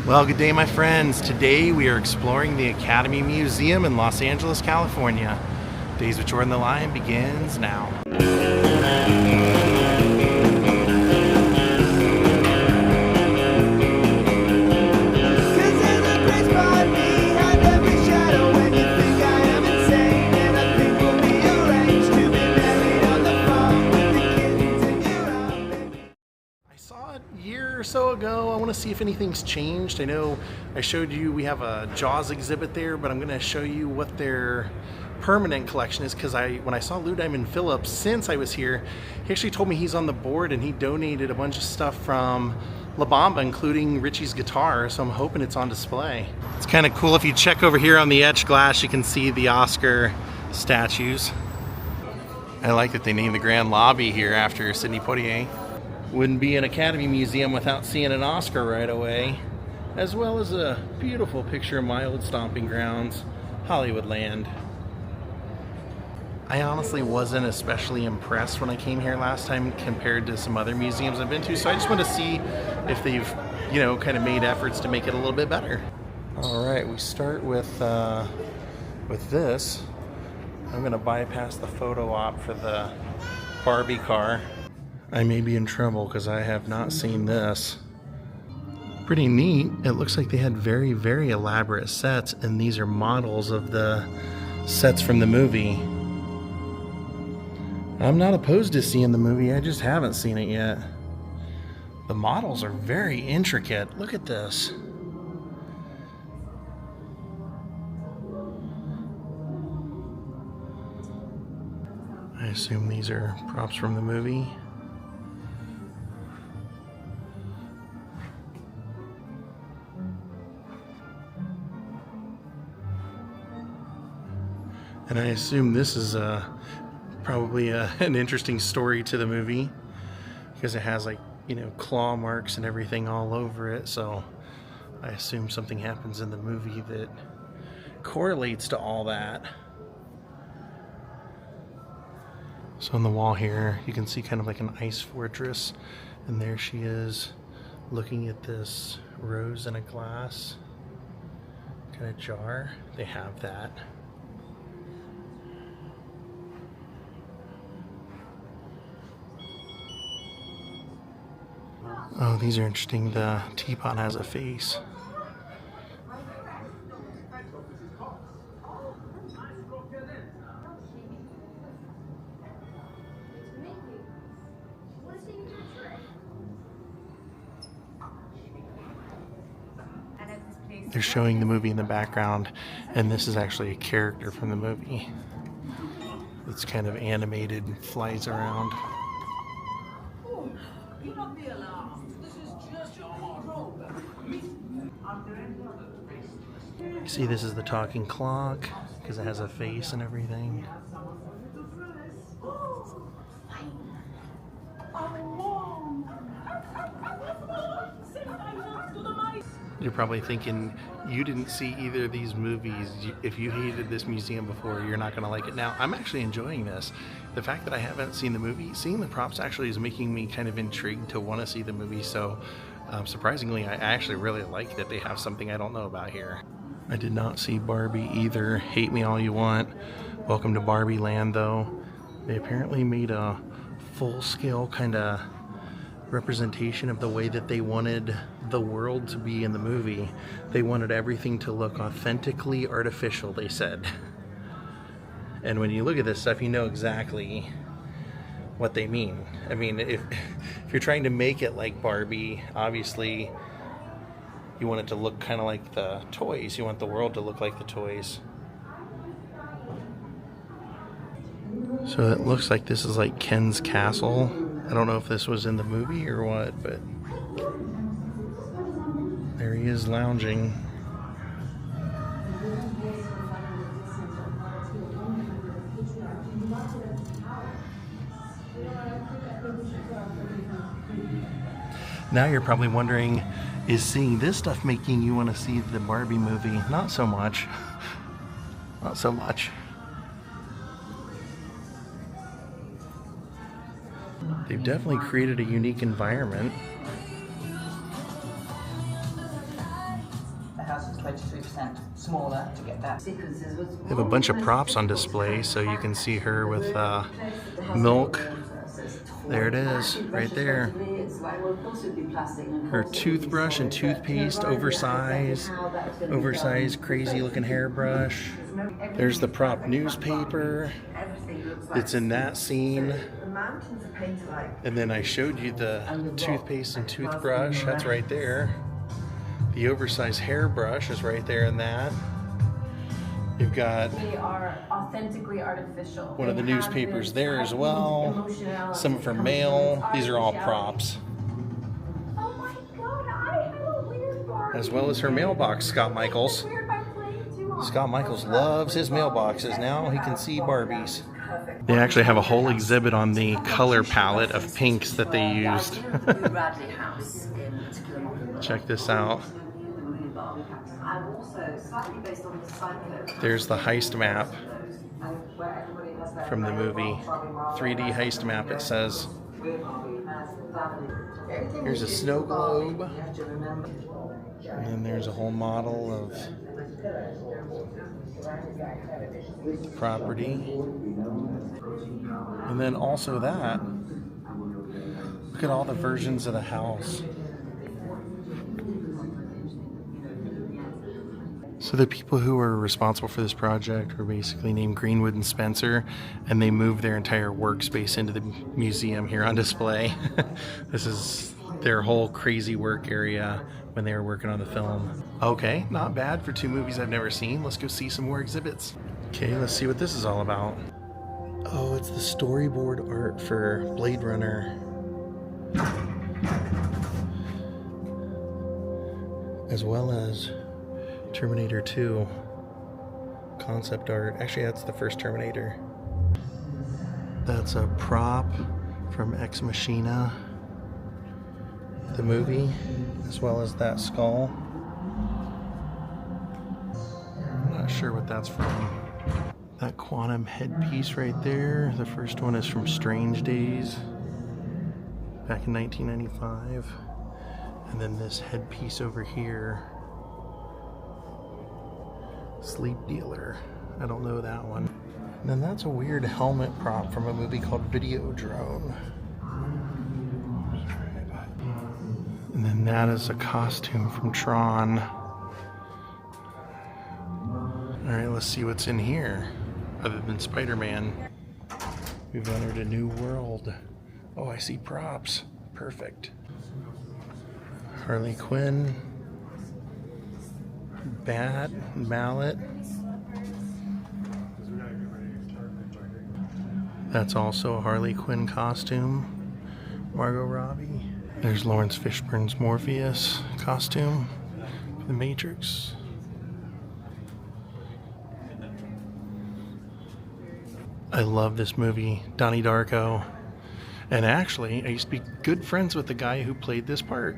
Well, good day, my friends. Today we are exploring the Academy Museum in Los Angeles, California. Daze with Jordan the Lion begins now. Or so ago. I want to see if anything's changed. I know I showed you we have a Jaws exhibit there, but I'm going to show you what their permanent collection is, because when I saw Lou Diamond Phillips since I was here, he actually told me he's on the board and he donated a bunch of stuff from La Bamba, including Richie's guitar, so I'm hoping it's on display. It's kind of cool. If you check over here on the etched glass, you can see the Oscar statues. I like that they named the grand lobby here after Sidney Poitier. Wouldn't be an Academy Museum without seeing an Oscar right away, as well as a beautiful picture of my old stomping grounds, Hollywoodland. I honestly wasn't especially impressed when I came here last time compared to some other museums I've been to, so I just want to see if they've, kind of made efforts to make it a little bit better. All right, we start with this. I'm going to bypass the photo op for the Barbie car. I may be in trouble because I have not seen this. Pretty neat. It looks like they had very, very elaborate sets, and these are models of the sets from the movie. I'm not opposed to seeing the movie, I just haven't seen it yet. The models are very intricate. Look at this. I assume these are props from the movie. And I assume this is probably an interesting story to the movie, because it has claw marks and everything all over it. So I assume something happens in the movie that correlates to all that. So on the wall here, you can see kind of like an ice fortress. And there she is looking at this rose in a glass kind of jar. They have that. Oh, these are interesting. The teapot has a face. They're showing the movie in the background, and this is actually a character from the movie. It's kind of animated and flies around. You see, this is the talking clock because it has a face and everything. You're probably thinking you didn't see either of these movies. If you hated this museum before, you're not going to like it now. I'm actually enjoying this. The fact that I haven't seen the movie, seeing the props actually is making me kind of intrigued to want to see the movie. So surprisingly, I actually really like that they have something I don't know about here. I did not see Barbie either. Hate me all you want. Welcome to Barbie Land, though. They apparently made a full-scale kind of representation of the way that they wanted the world to be in the movie. They wanted everything to look authentically artificial, they said. And when you look at this stuff, you know exactly what they mean. I mean, if you're trying to make it like Barbie, obviously you want it to look kind of like the toys. You want the world to look like the toys. So it looks like this is like Ken's castle. I don't know if this was in the movie or what, but there he is lounging. Now you're probably wondering, is seeing this stuff making you want to see the Barbie movie? Not so much. Not so much. They've definitely created a unique environment. 23% smaller to get that. They have a bunch of props on display, so you can see her with milk. There it is, right there. Her toothbrush and toothpaste, oversized, crazy looking hairbrush. There's the prop newspaper. It's in that scene. And then I showed you the toothpaste and toothbrush. That's right there. The oversized hairbrush is right there in that. You've got they are authentically artificial. One of the newspapers there as well. Some of her mail. These are all props. Oh my god, I have a weird Barbie. As well as her mailbox, Scott Michaels. Scott Michaels loves his mailboxes. Now he can see Barbies. They actually have a whole exhibit on the color palette of pinks that they used. Check this out. There's the heist map from the movie. 3D heist map, it says. Here's a snow globe. And then there's a whole model of property. And then also that. Look at all the versions of the house. So the people who were responsible for this project were basically named Greenwood and Spencer, and they moved their entire workspace into the museum here on display. This is their whole crazy work area when they were working on the film. Okay, not bad for two movies I've never seen. Let's go see some more exhibits. Okay, let's see what this is all about. Oh, it's the storyboard art for Blade Runner. As well as Terminator 2 concept art. Actually, that's the first Terminator. That's a prop from Ex Machina, the movie, as well as that skull. I'm not sure what that's from. That quantum headpiece right there. The first one is from Strange Daze, back in 1995. And then this headpiece over here, Sleep Dealer. I don't know that one. And then that's a weird helmet prop from a movie called Videodrome. And then that is a costume from Tron. Alright, let's see what's in here. Other than Spider-Man. We've entered a new world. Oh, I see props. Perfect. Harley Quinn. Bat, mallet. That's also a Harley Quinn costume. Margot Robbie. There's Lawrence Fishburne's Morpheus costume for The Matrix. I love this movie, Donnie Darko. And actually, I used to be good friends with the guy who played this part.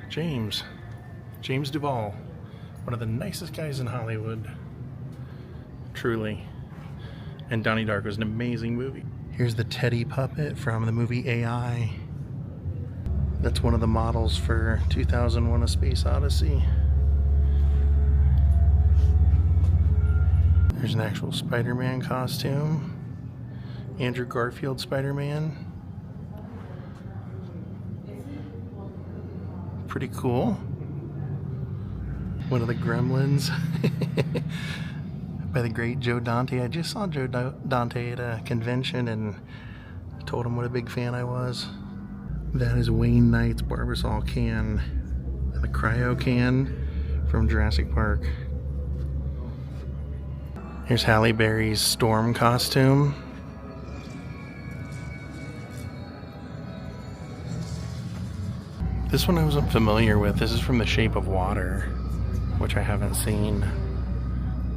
James Duvall. One of the nicest guys in Hollywood. Truly. And Donnie Darko is an amazing movie. Here's the Teddy puppet from the movie AI. That's one of the models for 2001: A Space Odyssey. There's an actual Spider-Man costume. Andrew Garfield Spider-Man. Pretty cool. One of the Gremlins by the great Joe Dante. I just saw Joe Dante at a convention and told him what a big fan I was. That is Wayne Knight's Barbasol can, and the cryo can from Jurassic Park. Here's Halle Berry's Storm costume. This one I wasn't familiar with. This is from The Shape of Water, which I haven't seen.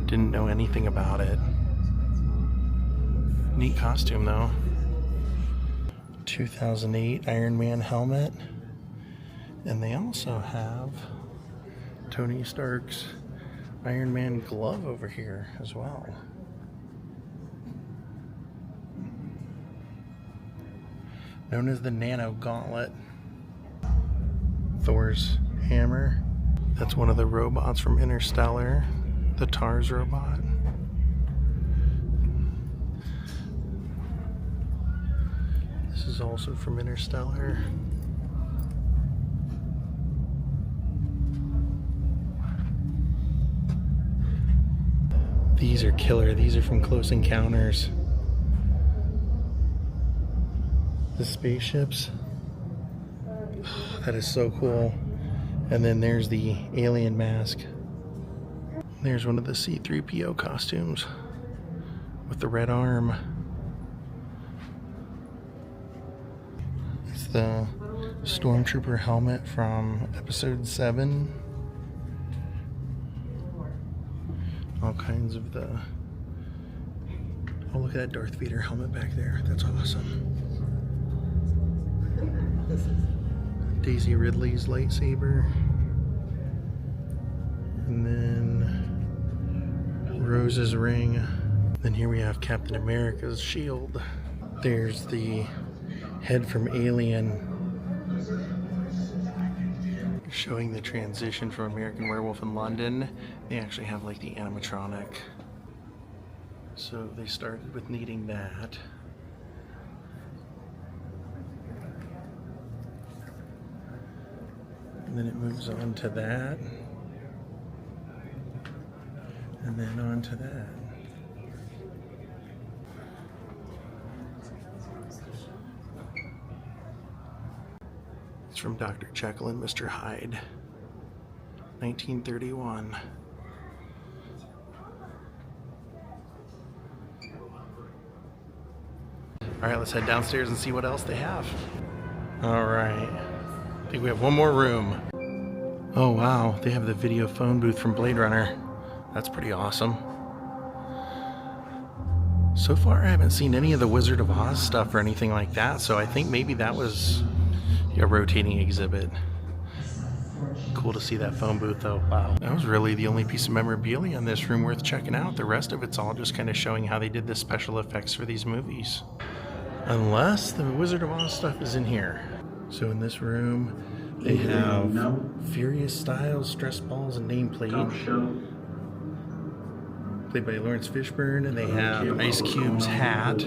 Didn't know anything about it. Neat costume though. 2008 Iron Man helmet. And they also have Tony Stark's Iron Man glove over here as well. Known as the Nano Gauntlet. Thor's hammer. That's one of the robots from Interstellar, the TARS robot. This is also from Interstellar. These are killer. These are from Close Encounters. The spaceships. Oh, that is so cool. And then there's the alien mask. There's one of the C-3PO costumes with the red arm. It's the Stormtrooper helmet from Episode 7. All kinds of the... Oh, look at that Darth Vader helmet back there. That's awesome. Daisy Ridley's lightsaber. And then Rose's ring. Then here we have Captain America's shield. There's the head from Alien, showing the transition from American Werewolf in London. They actually have like the animatronic. So they started with needing that. And then it moves on to that. And then on to that. It's from Dr. Jekyll and Mr. Hyde, 1931. All right, let's head downstairs and see what else they have. All right, I think we have one more room. Oh wow, they have the video phone booth from Blade Runner. That's pretty awesome. So far, I haven't seen any of the Wizard of Oz stuff or anything like that, so I think maybe that was a rotating exhibit. Cool to see that phone booth though. Wow. That was really the only piece of memorabilia in this room worth checking out. The rest of it's all just kind of showing how they did the special effects for these movies. Unless the Wizard of Oz stuff is in here. So in this room, they have Furious Styles, stress balls, and nameplate. Played by Lawrence Fishburne, and they have Ice Cube's hat.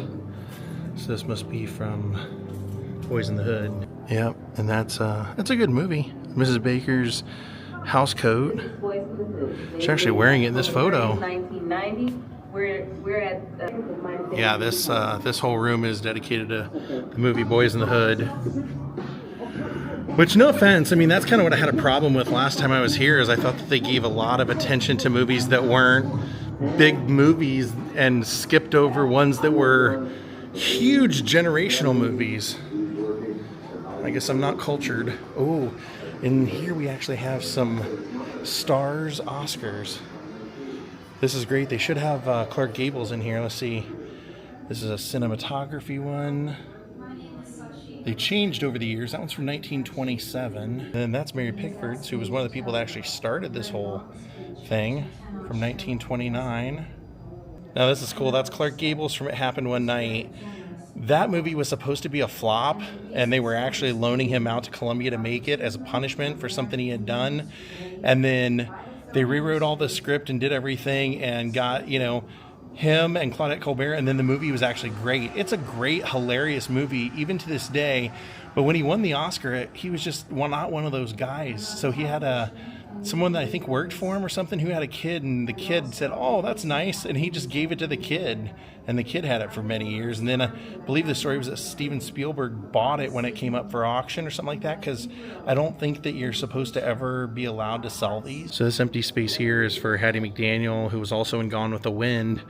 So this must be from Boys in the Hood. Yep, and that's a good movie. Mrs. Baker's house coat. She's actually wearing it in this photo. 1990. We're at yeah, this whole room is dedicated to the movie Boys in the Hood. Which, no offense, I mean, that's kind of what I had a problem with last time I was here, is I thought that they gave a lot of attention to movies that weren't big movies and skipped over ones that were huge generational movies. I guess I'm not cultured. Oh, in here we actually have some Stars Oscars. This is great. They should have Clark Gable's in here. Let's see. This is a cinematography one. They changed over the years. That one's from 1927. And then that's Mary Pickford, who was one of the people that actually started this whole thing, from 1929. Now this is cool. That's Clark Gable's from It Happened One Night. That movie was supposed to be a flop, and they were actually loaning him out to Columbia to make it as a punishment for something he had done. And then they rewrote all the script and did everything and got, him and Claudette Colbert, and then the movie was actually great. It's a great, hilarious movie, even to this day. But when he won the Oscar, he was just not one of those guys. So he had someone that I think worked for him or something who had a kid, and the kid said, "Oh, that's nice," and he just gave it to the kid, and the kid had it for many years. And then I believe the story was that Steven Spielberg bought it when it came up for auction or something like that, because I don't think that you're supposed to ever be allowed to sell these. So this empty space here is for Hattie McDaniel, who was also in Gone with the Wind.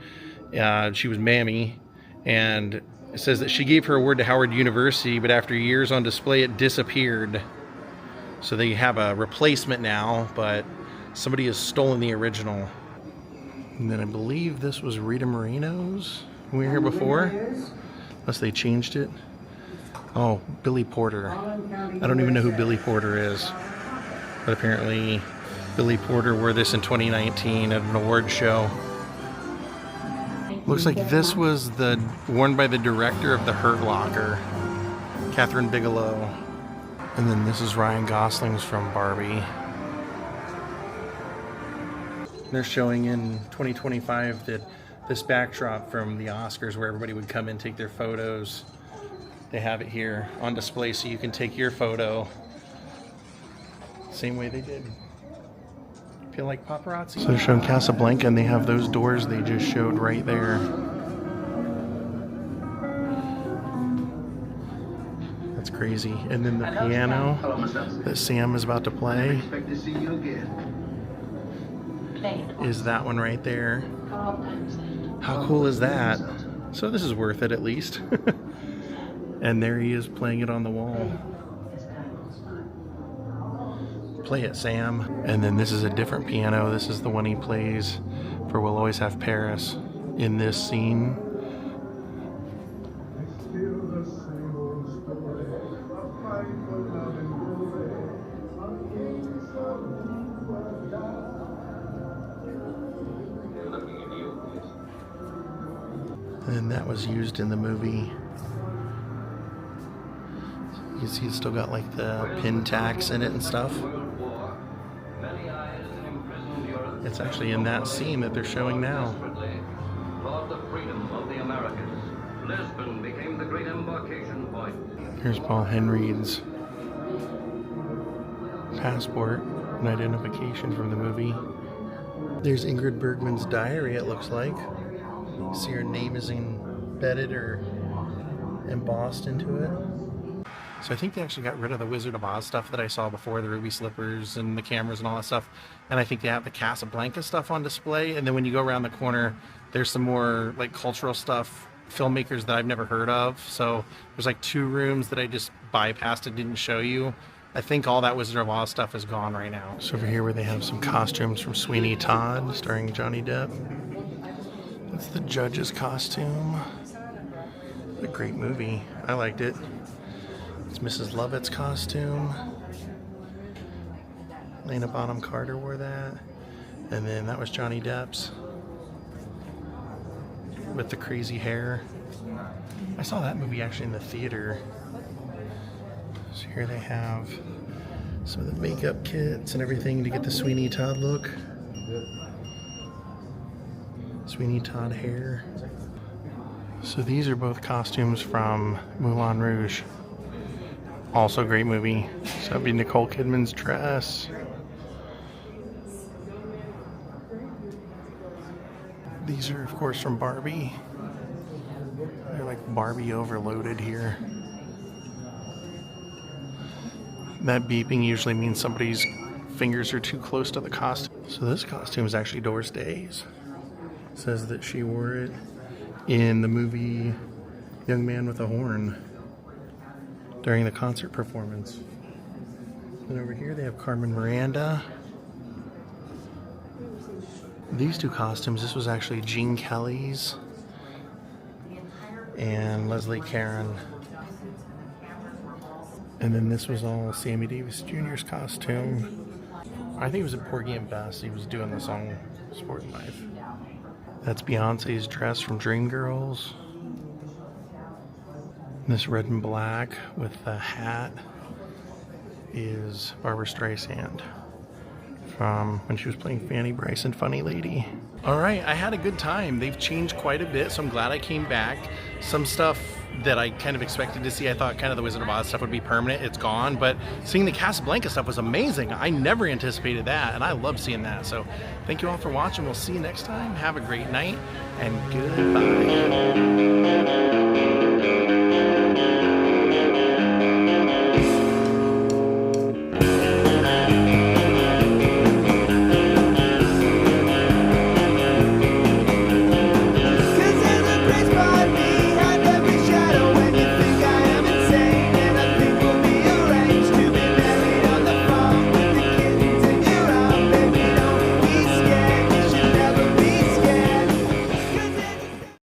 She was Mammy, and it says that she gave her award to Howard University, but after years on display, it disappeared. So they have a replacement now, but somebody has stolen the original. And then I believe this was Rita Moreno's when we were here before, unless they changed it. Oh, Billy Porter. I don't even know who Billy Porter is, but apparently Billy Porter wore this in 2019 at an award show. Looks like this was worn by the director of The Hurt Locker, Catherine Bigelow. And then this is Ryan Gosling's from Barbie. They're showing in 2025 that this backdrop from the Oscars where everybody would come and take their photos, they have it here on display so you can take your photo same way they did. Feel like paparazzi. So they're showing Casablanca and they have those doors they just showed right there. That's crazy. And then the piano that Sam is about to play is that one right there. How cool is that? So this is worth it at least. And there he is playing it on the wall. Play it, Sam. And then this is a different piano. This is the one he plays for We'll Always Have Paris in this scene. And that was used in the movie. You can see it's still got like the pin tacks in it and stuff. It's actually in that scene that they're showing now. Here's Paul Henreid's passport and identification from the movie. There's Ingrid Bergman's diary, it looks like. You see her name is embedded or embossed into it. So I think they actually got rid of the Wizard of Oz stuff that I saw before, the ruby slippers and the cameras and all that stuff. And I think they have the Casablanca stuff on display. And then when you go around the corner, there's some more like cultural stuff, filmmakers that I've never heard of. So there's like 2 rooms that I just bypassed and didn't show you. I think all that Wizard of Oz stuff is gone right now. So over here where they have some costumes from Sweeney Todd starring Johnny Depp. That's the judge's costume. A great movie. I liked it. It's Mrs. Lovett's costume. Lena Bonham Carter wore that. And then that was Johnny Depp's with the crazy hair. I saw that movie actually in the theater. So here they have some of the makeup kits and everything to get the Sweeney Todd look. Sweeney Todd hair. So these are both costumes from Moulin Rouge. Also a great movie. So that'd be Nicole Kidman's dress. These are of course from Barbie. They're like Barbie overloaded here. That beeping usually means somebody's fingers are too close to the costume. So this costume is actually Doris Day's. It says that she wore it in the movie Young Man with a Horn during the concert performance. And over here they have Carmen Miranda. These 2 costumes, this was actually Gene Kelly's and Leslie Caron. And then this was all Sammy Davis Jr.'s costume. I think it was at Porgy and Bess. He was doing the song Sport and Life. That's Beyonce's dress from Dreamgirls. This red and black with the hat is Barbara Streisand from when she was playing Fanny Brice in Funny Lady. All right, I had a good time. They've changed quite a bit, so I'm glad I came back. Some stuff that I kind of expected to see, I thought kind of the Wizard of Oz stuff would be permanent. It's gone, but seeing the Casablanca stuff was amazing. I never anticipated that, and I love seeing that. So thank you all for watching. We'll see you next time. Have a great night, and goodbye.